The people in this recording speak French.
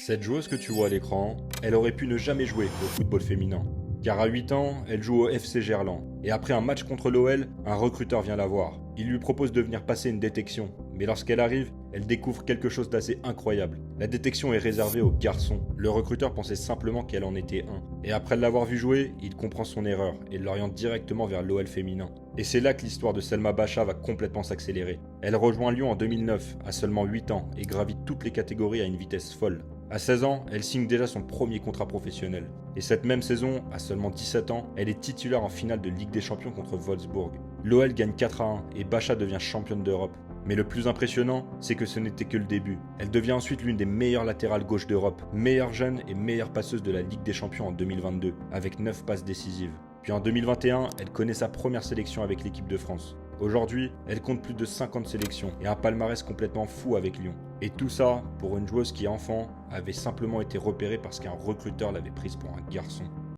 Cette joueuse que tu vois à l'écran, elle aurait pu ne jamais jouer au football féminin. Car à 8 ans, elle joue au FC Gerland. Et après un match contre l'OL, un recruteur vient la voir. Il lui propose de venir passer une détection. Mais lorsqu'elle arrive, elle découvre quelque chose d'assez incroyable. La détection est réservée aux garçons. Le recruteur pensait simplement qu'elle en était un. Et après l'avoir vu jouer, il comprend son erreur et l'oriente directement vers l'OL féminin. Et c'est là que l'histoire de Selma Bacha va complètement s'accélérer. Elle rejoint Lyon en 2009, à seulement 8 ans, et gravit toutes les catégories à une vitesse folle. À 16 ans, elle signe déjà son premier contrat professionnel. Et cette même saison, à seulement 17 ans, elle est titulaire en finale de Ligue des Champions contre Wolfsburg. L'OL gagne 4-1 et Bacha devient championne d'Europe. Mais le plus impressionnant, c'est que ce n'était que le début. Elle devient ensuite l'une des meilleures latérales gauche d'Europe, meilleure jeune et meilleure passeuse de la Ligue des Champions en 2022, avec 9 passes décisives. Puis en 2021, elle connaît sa première sélection avec l'équipe de France. Aujourd'hui, elle compte plus de 50 sélections et un palmarès complètement fou avec Lyon. Et tout ça pour une joueuse qui, enfant, avait simplement été repérée parce qu'un recruteur l'avait prise pour un garçon.